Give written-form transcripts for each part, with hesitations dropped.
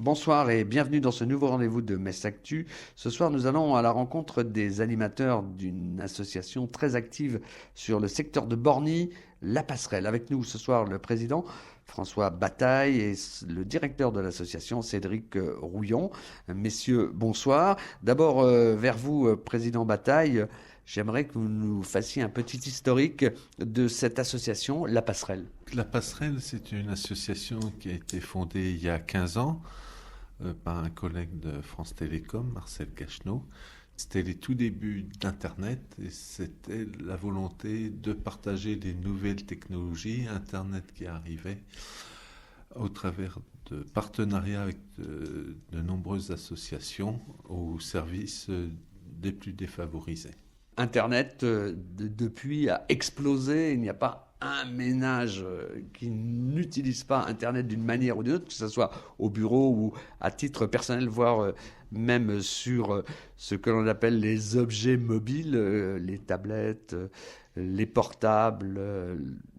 Bonsoir et bienvenue dans ce nouveau rendez-vous de Metz Actu. Ce soir, nous allons à la rencontre des animateurs d'une association très active sur le secteur de Borny, La Passerelle. Avec nous ce soir, le président François Bataille et le directeur de l'association Cédric Rouillon. Messieurs, bonsoir. D'abord, vers vous, président Bataille, j'aimerais que vous nous fassiez un petit historique de cette association, La Passerelle. La Passerelle, c'est une association qui a été fondée il y a 15 ans par un collègue de France Télécom, Marcel Cacheneau. C'était les tout débuts d'Internet et c'était la volonté de partager les nouvelles technologies, Internet qui arrivait au travers de partenariats avec de nombreuses associations au service des plus défavorisés. Internet, depuis, a explosé. Il n'y a pas un ménage qui n'utilise pas Internet d'une manière ou d'une autre, que ce soit au bureau ou à titre personnel, voire même sur ce que l'on appelle les objets mobiles, les tablettes, les portables.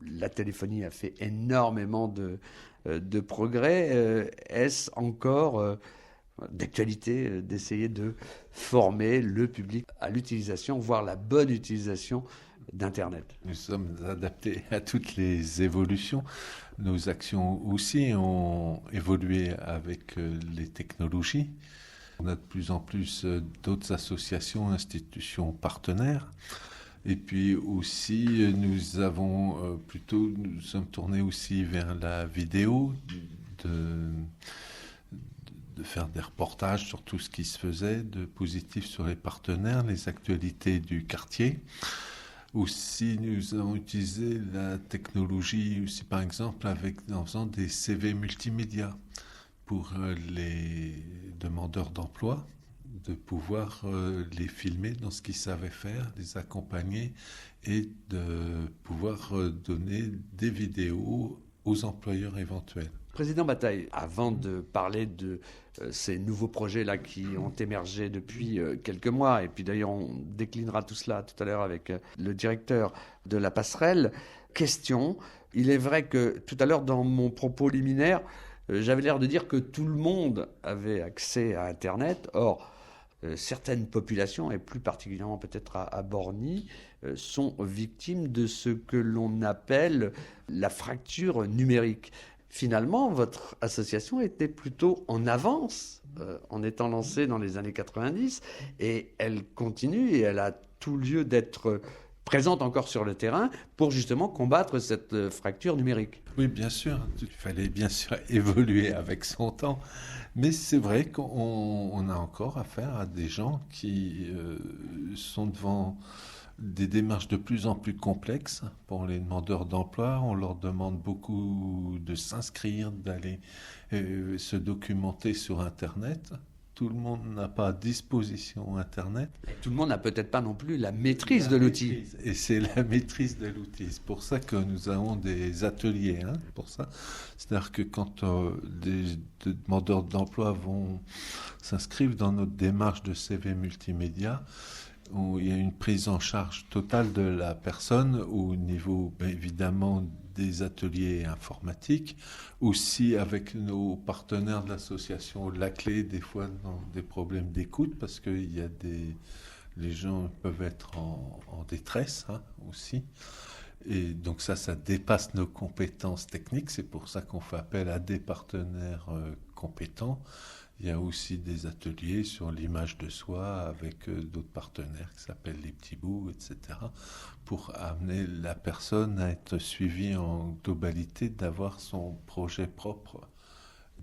La téléphonie a fait énormément de progrès. Est-ce encore d'actualité d'essayer de former le public à l'utilisation, voire la bonne utilisation d'Internet? Nous sommes adaptés à toutes les évolutions. Nos actions aussi ont évolué avec les technologies. On a de plus en plus d'autres associations, institutions partenaires. Et puis aussi, nous sommes tournés aussi vers la vidéo, de faire des reportages sur tout ce qui se faisait, de positif sur les partenaires, les actualités du quartier. Aussi, nous avons utilisé la technologie aussi, par exemple, en faisant des CV multimédia pour les demandeurs d'emploi, de pouvoir les filmer dans ce qu'ils savaient faire, les accompagner et de pouvoir donner des vidéos aux employeurs éventuels. Président Bataille, avant de parler de ces nouveaux projets-là qui ont émergé depuis quelques mois, et puis d'ailleurs on déclinera tout cela tout à l'heure avec le directeur de la passerelle, question, il est vrai que tout à l'heure dans mon propos liminaire, j'avais l'air de dire que tout le monde avait accès à Internet. Or, certaines populations, et plus particulièrement peut-être à Borny, sont victimes de ce que l'on appelle la fracture numérique. Finalement, votre association était plutôt en avance en étant lancée dans les années 90 et elle continue et elle a tout lieu d'être présente encore sur le terrain pour justement combattre cette fracture numérique. Oui, bien sûr, il fallait bien sûr évoluer avec son temps, mais c'est vrai qu'on a encore affaire à des gens qui sont devant des démarches de plus en plus complexes pour les demandeurs d'emploi. On leur demande beaucoup de s'inscrire, d'aller se documenter sur Internet. Tout le monde n'a pas à disposition Internet. Tout le monde n'a peut-être pas non plus la maîtrise de l'outil. Et c'est la maîtrise de l'outil. C'est pour ça que nous avons des ateliers. Pour ça. C'est-à-dire que quand des demandeurs d'emploi s'inscrivent dans notre démarche de CV multimédia, où il y a une prise en charge totale de la personne au niveau, évidemment, des ateliers informatiques, aussi avec nos partenaires de l'association La Clé, des fois dans des problèmes d'écoute, parce que les gens peuvent être en détresse aussi. Et donc ça dépasse nos compétences techniques, c'est pour ça qu'on fait appel à des partenaires compétents. Il y a aussi des ateliers sur l'image de soi avec d'autres partenaires qui s'appellent les petits bouts, etc. pour amener la personne à être suivie en globalité, d'avoir son projet propre,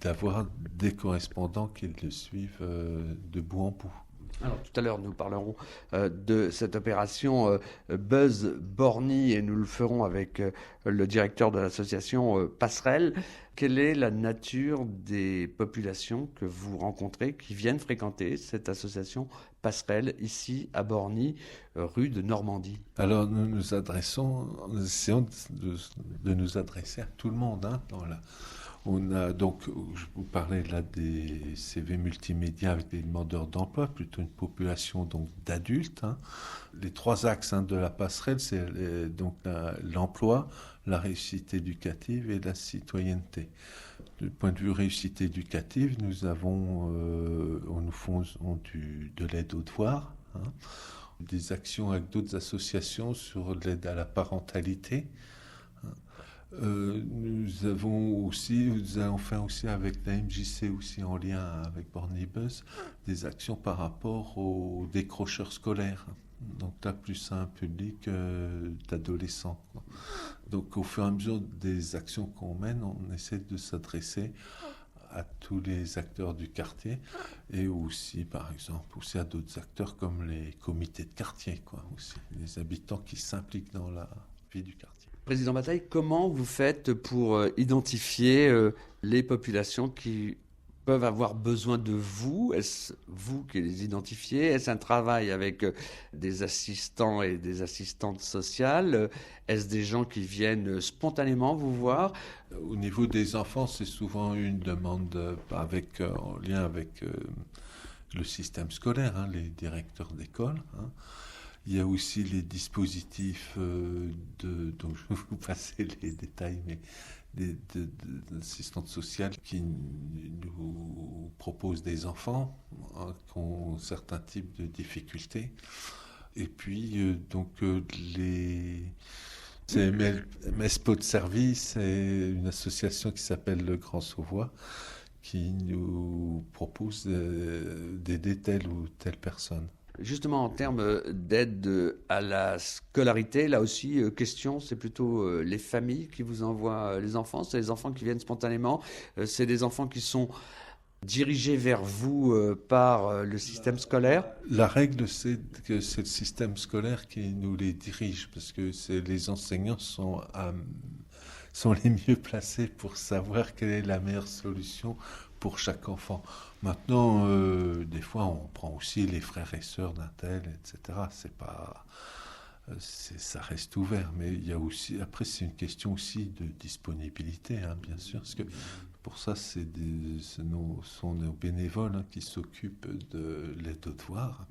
d'avoir des correspondants qui le suivent de bout en bout. Alors tout à l'heure, nous parlerons de cette opération Buzz Borny et nous le ferons avec le directeur de l'association Passerelle. Quelle est la nature des populations que vous rencontrez qui viennent fréquenter cette association Passerelle ici à Borny, rue de Normandie? Alors nous essayons de nous adresser à tout le monde. On a donc, je vous parlais là des CV multimédia avec des demandeurs d'emploi, plutôt une population donc d'adultes. Les trois axes de la passerelle, c'est donc l'emploi, la réussite éducative et la citoyenneté. Du point de vue réussite éducative, nous avons, nous faisons de l'aide aux devoirs, hein, des actions avec d'autres associations sur l'aide à la parentalité. Nous allons faire aussi avec la MJC, aussi en lien avec Bornibus, des actions par rapport aux décrocheurs scolaires. Donc là, plus un public d'adolescents. Donc au fur et à mesure des actions qu'on mène, on essaie de s'adresser à tous les acteurs du quartier et aussi, par exemple, aussi à d'autres acteurs comme les comités de quartier, aussi, les habitants qui s'impliquent dans la vie du quartier. Président Bataille, comment vous faites pour identifier les populations qui peuvent avoir besoin de vous? Est-ce vous qui les identifiez? Est-ce un travail avec des assistants et des assistantes sociales? Est-ce des gens qui viennent spontanément vous voir? Au niveau des enfants, c'est souvent une demande en lien avec le système scolaire, hein, les directeurs d'école. Hein. Il y a aussi les dispositifs dont je vais vous passer les détails, mais d'assistantes sociales qui nous proposent des enfants qui ont certains types de difficultés. Et puis, c'est MESPO de service et une association qui s'appelle Le Grand Sauvois qui nous propose d'aider telle ou telle personne. Justement, en termes d'aide à la scolarité, là aussi, question, c'est plutôt les familles qui vous envoient les enfants, c'est les enfants qui viennent spontanément, c'est des enfants qui sont dirigés vers vous par le système scolaire? La règle, c'est que c'est le système scolaire qui nous les dirige, parce que les enseignants sont les mieux placés pour savoir quelle est la meilleure solution pour chaque enfant. Maintenant, des fois, on prend aussi les frères et sœurs d'un tel, etc. Ça reste ouvert, mais il y a aussi, après, c'est une question aussi de disponibilité, hein, bien sûr, parce que pour ça, sont nos bénévoles qui s'occupent de l'aide aux devoirs.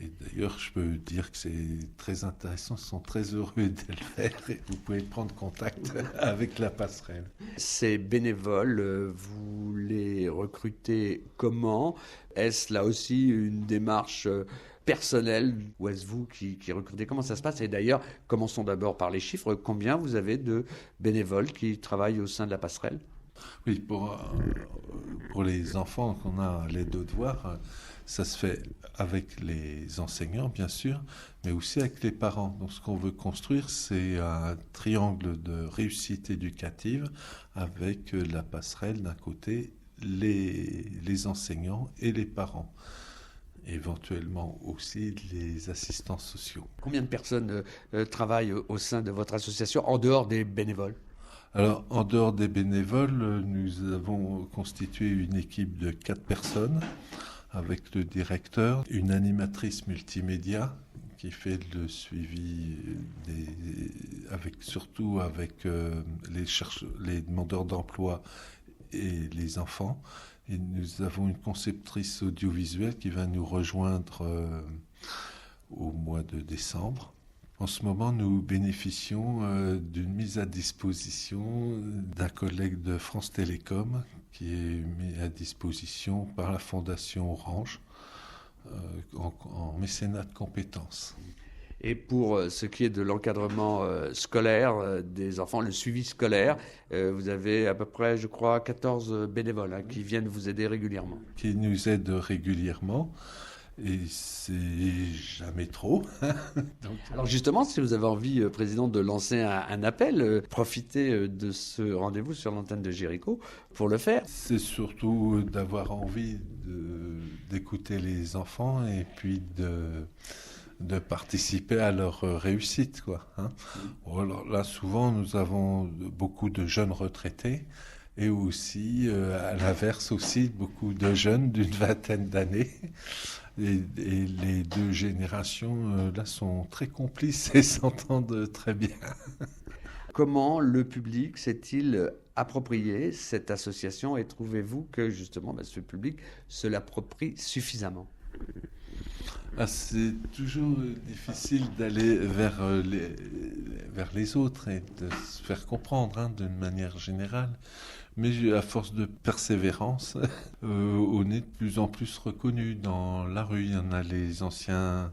Et d'ailleurs, je peux dire que c'est très intéressant, ils sont très heureux de le faire et vous pouvez prendre contact avec la passerelle. Ces bénévoles, vous les recrutez comment? Est-ce là aussi une démarche personnelle ou est-ce vous qui recrutez? Comment ça se passe? Et d'ailleurs, commençons d'abord par les chiffres. Combien vous avez de bénévoles qui travaillent au sein de la passerelle? Oui, pour les enfants qu'on a à l'aide aux devoirs, ça se fait avec les enseignants, bien sûr, mais aussi avec les parents. Donc, ce qu'on veut construire, c'est un triangle de réussite éducative avec la passerelle d'un côté, les enseignants et les parents. Éventuellement aussi les assistants sociaux. Combien de personnes travaillent au sein de votre association en dehors des bénévoles? Alors, en dehors des bénévoles, nous avons constitué une équipe de 4 personnes avec le directeur, une animatrice multimédia qui fait le suivi surtout avec les demandeurs d'emploi et les enfants. Et nous avons une conceptrice audiovisuelle qui va nous rejoindre au mois de décembre. En ce moment, nous bénéficions d'une mise à disposition d'un collègue de France Télécom qui est mis à disposition par la Fondation Orange en mécénat de compétences. Et pour ce qui est de l'encadrement scolaire des enfants, le suivi scolaire, vous avez à peu près, je crois, 14 bénévoles qui viennent vous aider régulièrement. Qui nous aident régulièrement. Et c'est jamais trop. Alors justement, si vous avez envie, Président, de lancer un appel, profitez de ce rendez-vous sur l'antenne de Jéricho pour le faire. C'est surtout d'avoir envie d'écouter les enfants et puis de participer à leur réussite, quoi. Hein. Alors là, souvent, nous avons beaucoup de jeunes retraités et aussi, à l'inverse aussi, beaucoup de jeunes d'une vingtaine d'années. Et les deux générations, là, sont très complices et s'entendent très bien. Comment le public s'est-il approprié cette association et trouvez-vous que, justement, ce public se l'approprie suffisamment ? C'est toujours difficile d'aller vers les autres et de se faire comprendre d'une manière générale. Mais à force de persévérance, on est de plus en plus reconnu dans la rue. Il y en a les anciens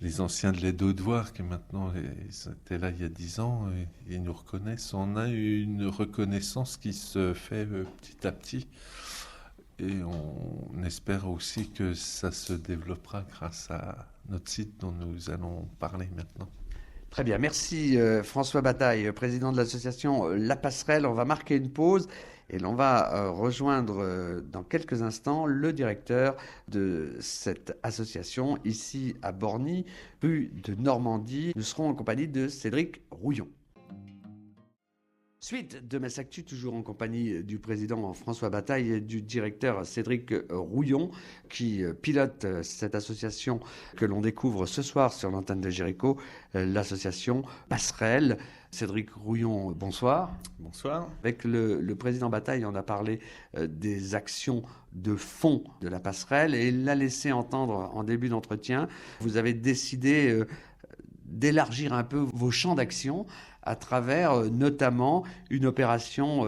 de l'aide aux devoirs qui maintenant ils étaient là il y a 10 ans et ils nous reconnaissent. On a une reconnaissance qui se fait petit à petit. Et on espère aussi que ça se développera grâce à notre site dont nous allons parler maintenant. Très bien, merci François Bataille, président de l'association La Passerelle. On va marquer une pause et l'on va rejoindre dans quelques instants le directeur de cette association ici à Borny, rue de Normandie. Nous serons en compagnie de Cédric Rouillon. Suite de Metz Actu, toujours en compagnie du président François Bataille et du directeur Cédric Rouillon, qui pilote cette association que l'on découvre ce soir sur l'antenne de Jéricho, l'association Passerelle. Cédric Rouillon, bonsoir. Bonsoir. Avec le président Bataille, on a parlé des actions de fond de la Passerelle et il l'a laissé entendre en début d'entretien. Vous avez décidé d'élargir un peu vos champs d'action à travers notamment une opération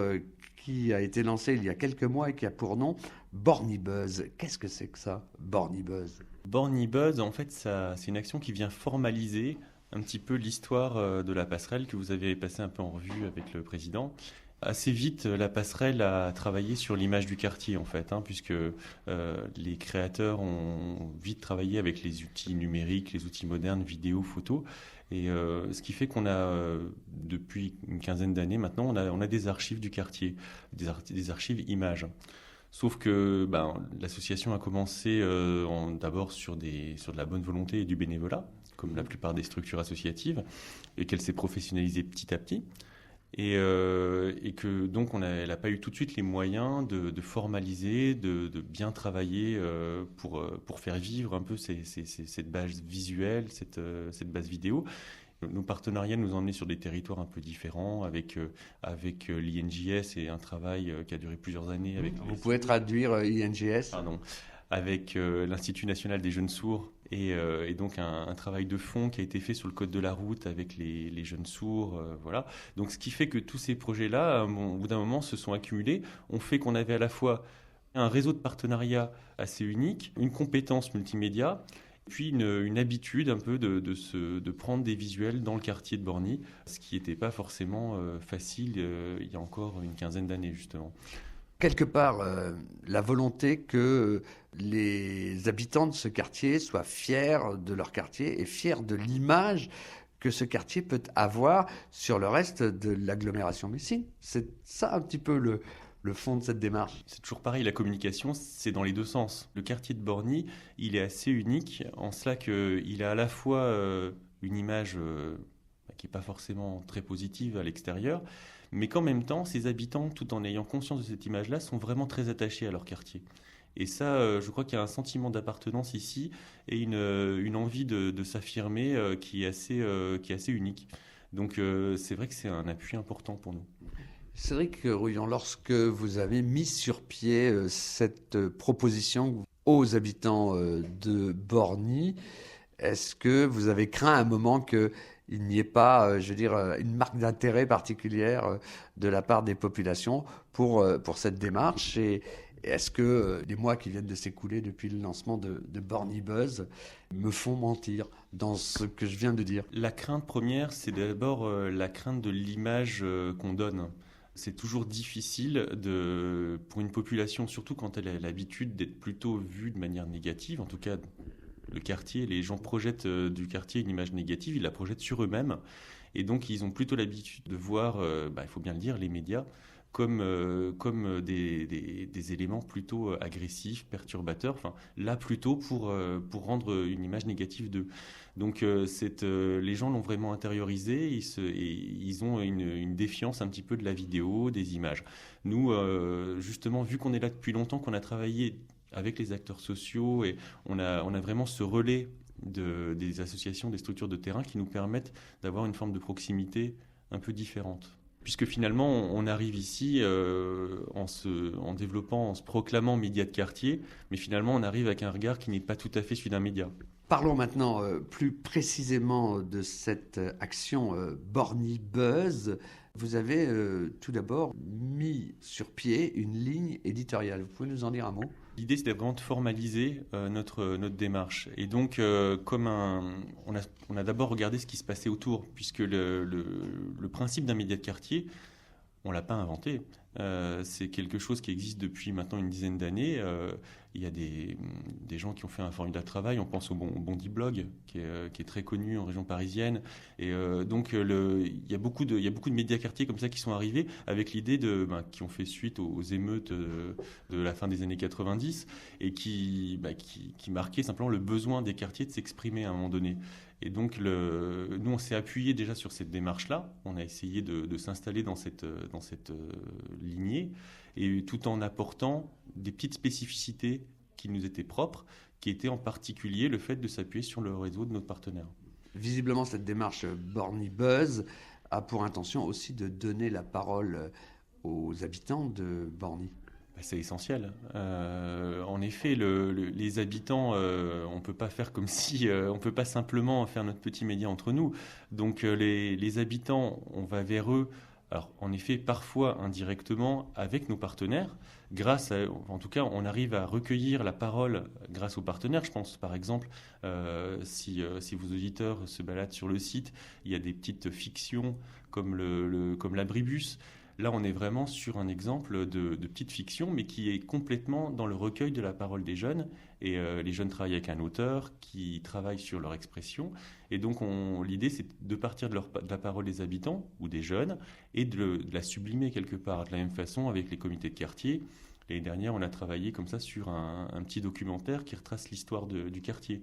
qui a été lancée il y a quelques mois et qui a pour nom Borny Buzz. Qu'est-ce que c'est que ça, Borny Buzz ? Borny Buzz, en fait, c'est une action qui vient formaliser un petit peu l'histoire de la passerelle que vous avez passé un peu en revue avec le président. Assez vite, la passerelle a travaillé sur l'image du quartier, en fait, puisque les créateurs ont vite travaillé avec les outils numériques, les outils modernes, vidéo, photo. Et ce qui fait qu'on a, depuis une quinzaine d'années maintenant, on a des archives du quartier, des archives images. Sauf que l'association a commencé d'abord sur de la bonne volonté et du bénévolat, comme la plupart des structures associatives, et qu'elle s'est professionnalisée petit à petit. Et que donc elle n'a pas eu tout de suite les moyens de formaliser, de bien travailler pour faire vivre un peu cette base visuelle, cette base vidéo. Nos partenariats nous ont emmenés sur des territoires un peu différents avec l'INJS et un travail qui a duré plusieurs années. Vous pouvez traduire INJS ? Pardon. Avec l'Institut national des jeunes sourds et donc un travail de fond qui a été fait sur le code de la route avec les jeunes sourds, voilà. Donc ce qui fait que tous ces projets-là, au bout d'un moment, se sont accumulés, ont fait qu'on avait à la fois un réseau de partenariats assez unique, une compétence multimédia, puis une habitude un peu de prendre des visuels dans le quartier de Borny, ce qui n'était pas forcément facile il y a encore une quinzaine d'années justement. Quelque part, la volonté que les habitants de ce quartier soient fiers de leur quartier et fiers de l'image que ce quartier peut avoir sur le reste de l'agglomération messine. C'est ça un petit peu le fond de cette démarche. C'est toujours pareil, la communication, c'est dans les deux sens. Le quartier de Borny, il est assez unique en cela qu'il a à la fois une image qui n'est pas forcément très positive à l'extérieur, mais qu'en même temps, ses habitants, tout en ayant conscience de cette image-là, sont vraiment très attachés à leur quartier. Et ça, je crois qu'il y a un sentiment d'appartenance ici et une envie de s'affirmer qui est assez unique. Donc c'est vrai que c'est un appui important pour nous. Cédric Rouillon, lorsque vous avez mis sur pied cette proposition aux habitants de Borny, est-ce que vous avez craint à un moment qu'il n'y ait pas, une marque d'intérêt particulière de la part des populations pour cette démarche ? Et est-ce que les mois qui viennent de s'écouler depuis le lancement de Borny Buzz me font mentir dans ce que je viens de dire ? La crainte première, c'est d'abord la crainte de l'image qu'on donne. C'est toujours difficile pour une population, surtout quand elle a l'habitude d'être plutôt vue de manière négative, en tout cas le quartier, les gens projettent du quartier une image négative, ils la projettent sur eux-mêmes. Et donc, ils ont plutôt l'habitude de voir, il faut bien le dire, les médias comme des éléments plutôt agressifs, perturbateurs. Enfin, là, plutôt pour rendre une image négative d'eux. Donc, les gens l'ont vraiment intériorisé et ils ont une défiance un petit peu de la vidéo, des images. Nous, justement, vu qu'on est là depuis longtemps, qu'on a travaillé avec les acteurs sociaux et on a vraiment ce relais des associations, des structures de terrain qui nous permettent d'avoir une forme de proximité un peu différente. Puisque finalement, on arrive ici en développant, en se proclamant média de quartier, mais finalement, on arrive avec un regard qui n'est pas tout à fait celui d'un média. Parlons maintenant plus précisément de cette action Borny Buzz. Vous avez tout d'abord mis sur pied une ligne éditoriale. Vous pouvez nous en dire un mot ? L'idée, c'était vraiment de formaliser notre démarche. Et donc, on a d'abord regardé ce qui se passait autour, puisque le principe d'un média de quartier, on ne l'a pas inventé. C'est quelque chose qui existe depuis maintenant une dizaine d'années. Il y a des gens qui ont fait un formidable travail. On pense au Bondy Blog, qui est très connu en région parisienne. Et donc, il y a beaucoup de médias quartiers comme ça qui sont arrivés avec l'idée qui ont fait suite aux émeutes de la fin des années 90 et qui marquaient simplement le besoin des quartiers de s'exprimer à un moment donné. Et donc, nous, on s'est appuyé déjà sur cette démarche-là. On a essayé de s'installer dans cette lignée, et tout en apportant des petites spécificités qui nous étaient propres, qui étaient en particulier le fait de s'appuyer sur le réseau de notre partenaire. Visiblement, cette démarche Borny Buzz a pour intention aussi de donner la parole aux habitants de Borny. C'est essentiel. En effet, les habitants, on ne peut pas faire comme si... on ne peut pas simplement faire notre petit média entre nous. Donc les habitants, on va vers eux. Alors, en effet, parfois indirectement avec nos partenaires, en tout cas, on arrive à recueillir la parole grâce aux partenaires. Je pense, par exemple, si vos auditeurs se baladent sur le site, il y a des petites fictions comme l'Abribus. Là, on est vraiment sur un exemple de petite fiction, mais qui est complètement dans le recueil de la parole des jeunes. Et les jeunes travaillent avec un auteur qui travaille sur leur expression. Et donc, l'idée, c'est de partir de la parole des habitants ou des jeunes et de la sublimer quelque part. De la même façon, avec les comités de quartier, l'année dernière, on a travaillé comme ça sur un petit documentaire qui retrace l'histoire du quartier.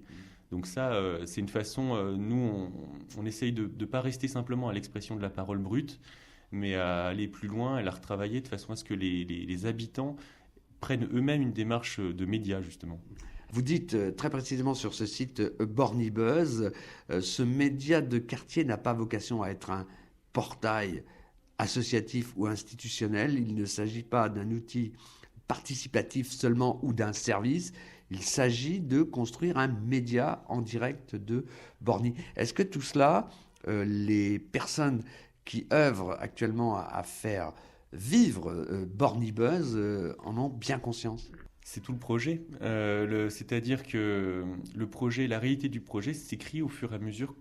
Donc ça, c'est une façon... nous, on essaye de ne pas rester simplement à l'expression de la parole brute, mais à aller plus loin et à la retravailler de façon à ce que les habitants prennent eux-mêmes une démarche de médias, justement. Vous dites très précisément sur ce site Borny Buzz, ce média de quartier n'a pas vocation à être un portail associatif ou institutionnel. Il ne s'agit pas d'un outil participatif seulement ou d'un service. Il s'agit de construire un média en direct de Borny. Est-ce que tout cela, les personnes qui œuvrent actuellement à faire vivre Borny Buzz en ont bien conscience? C'est tout le projet. C'est-à-dire que la réalité du projet s'écrit au fur et à mesure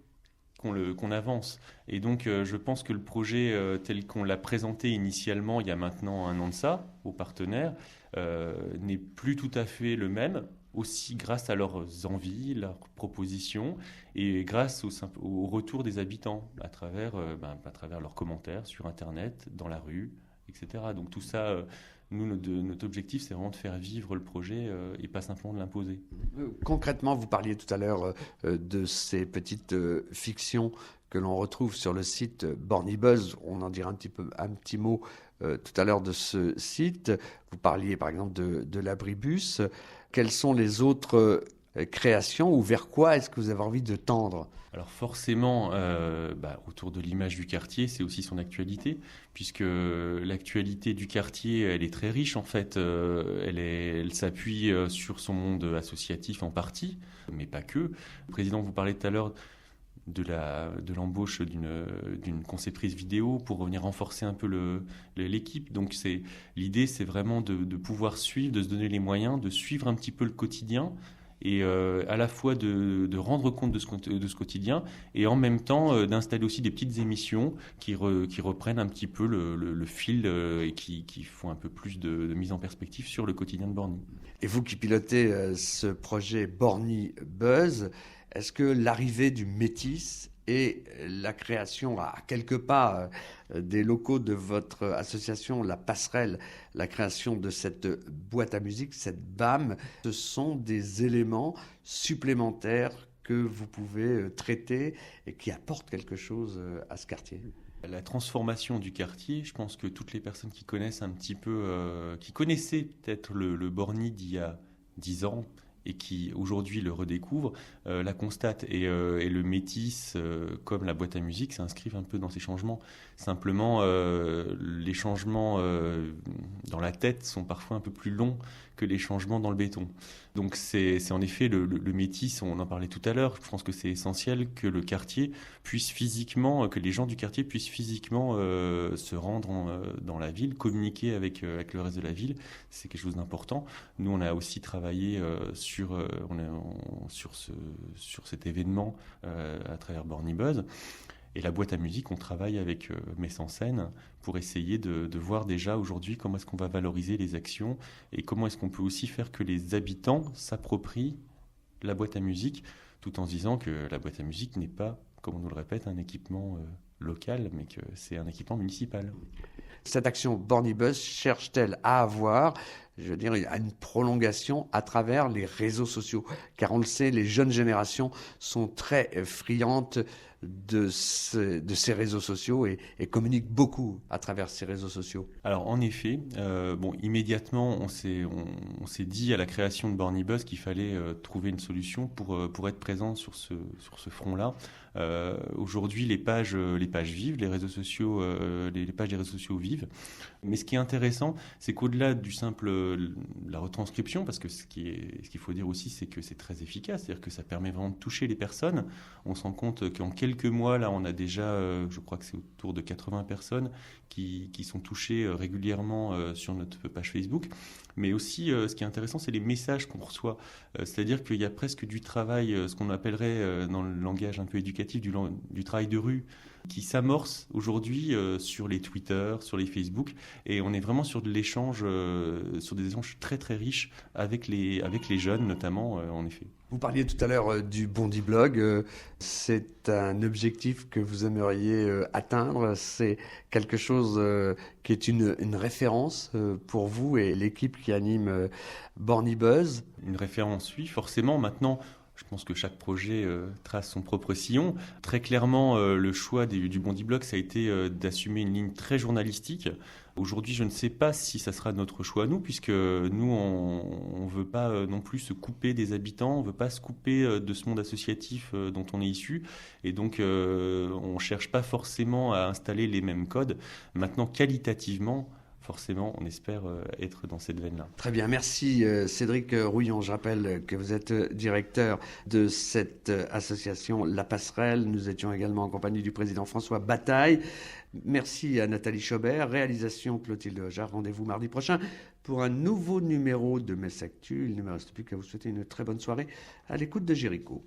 qu'on avance. Et donc, je pense que le projet tel qu'on l'a présenté initialement, il y a maintenant un an de ça, aux partenaires, n'est plus tout à fait le même, aussi grâce à leurs envies, leurs propositions, et grâce au retour des habitants, à travers leurs commentaires sur Internet, dans la rue, etc. Donc tout ça... Nous, notre objectif, c'est vraiment de faire vivre le projet et pas simplement de l'imposer. Concrètement, vous parliez tout à l'heure de ces petites fictions que l'on retrouve sur le site Borny Buzz. On en dira un petit mot tout à l'heure de ce site. Vous parliez par exemple de l'Abribus. Quelles sont les autres créations ou vers quoi est-ce que vous avez envie de tendre ? Alors forcément, autour de l'image du quartier, c'est aussi son actualité, puisque l'actualité du quartier, elle est très riche en fait. Elle s'appuie sur son monde associatif en partie, mais pas que. Le président vous parlait tout à l'heure de l'embauche d'une conceptrice vidéo pour venir renforcer un peu l'équipe. Donc l'idée, c'est vraiment de pouvoir suivre, de se donner les moyens, de suivre un petit peu le quotidien, et à la fois de rendre compte de ce quotidien et en même temps d'installer aussi des petites émissions qui reprennent un petit peu le fil et qui font un peu plus de mise en perspective sur le quotidien de Borny. Et vous qui pilotez ce projet Borny Buzz, est-ce que l'arrivée du Métis et la création à quelques pas des locaux de votre association, la Passerelle, la création de cette boîte à musique, cette BAM, ce sont des éléments supplémentaires que vous pouvez traiter et qui apportent quelque chose à ce quartier? La transformation du quartier, je pense que toutes les personnes qui connaissent un petit peu, qui connaissaient peut-être le Borny d'il y a 10 ans, et qui aujourd'hui le redécouvrent, la constatent. Et le Métis, comme la boîte à musique, s'inscrivent un peu dans ces changements. Simplement, les changements dans la tête sont parfois un peu plus longs que les changements dans le béton. Donc c'est en effet le Métis, on en parlait tout à l'heure, je pense que c'est essentiel que le quartier puisse physiquement, que les gens du quartier puissent physiquement se rendre dans la ville, communiquer avec le reste de la ville, c'est quelque chose d'important. Nous on a aussi travaillé sur cet événement à travers Borny Buzz. Et la boîte à musique, on travaille avec Metz en Scène pour essayer de voir déjà aujourd'hui comment est-ce qu'on va valoriser les actions et comment est-ce qu'on peut aussi faire que les habitants s'approprient la boîte à musique, tout en se disant que la boîte à musique n'est pas, comme on nous le répète, un équipement local, mais que c'est un équipement municipal. Cette action Borny Buzz cherche-t-elle à avoir, je veux dire, une prolongation à travers les réseaux sociaux? Car on le sait, les jeunes générations sont très friandes de ces réseaux sociaux et communiquent beaucoup à travers ces réseaux sociaux. Alors en effet, immédiatement on s'est dit à la création de Borny Buzz qu'il fallait trouver une solution pour être présent sur ce front-là. Aujourd'hui les pages vivent, les réseaux sociaux, les pages des réseaux sociaux vivent. Mais ce qui est intéressant, c'est qu'au-delà du simple la retranscription, parce que ce qu'il faut dire aussi, c'est que c'est très efficace, c'est-à-dire que ça permet vraiment de toucher les personnes. On se rend compte qu'en quelques mois, là, on a déjà, je crois que c'est autour de 80 personnes qui sont touchées régulièrement sur notre page Facebook. Mais aussi, ce qui est intéressant, c'est les messages qu'on reçoit. C'est-à-dire qu'il y a presque du travail, ce qu'on appellerait dans le langage un peu éducatif, du travail de rue, qui s'amorce aujourd'hui sur les Twitter, sur les Facebook, et on est vraiment sur de l'échange, sur des échanges très très riches avec les jeunes notamment, en effet. Vous parliez tout à l'heure du Bondy Blog. C'est un objectif que vous aimeriez atteindre. C'est quelque chose qui est une référence pour vous et l'équipe qui anime Borny Buzz. Une référence, oui, forcément. Maintenant, je pense que chaque projet trace son propre sillon. Très clairement, le choix du Bondy Blog, ça a été d'assumer une ligne très journalistique. Aujourd'hui, je ne sais pas si ça sera notre choix à nous, puisque nous, on ne veut pas non plus se couper des habitants, on ne veut pas se couper de ce monde associatif dont on est issu. Et donc, on ne cherche pas forcément à installer les mêmes codes. Maintenant, qualitativement, forcément, on espère être dans cette veine-là. Très bien, merci Cédric Rouillon. Je rappelle que vous êtes directeur de cette association La Passerelle. Nous étions également en compagnie du président François Bataille. Merci à Nathalie Chaubert, réalisation Clotilde Hojard. Rendez-vous mardi prochain pour un nouveau numéro de Metz Actu. Il ne me reste plus qu'à vous souhaiter une très bonne soirée à l'écoute de Jéricho.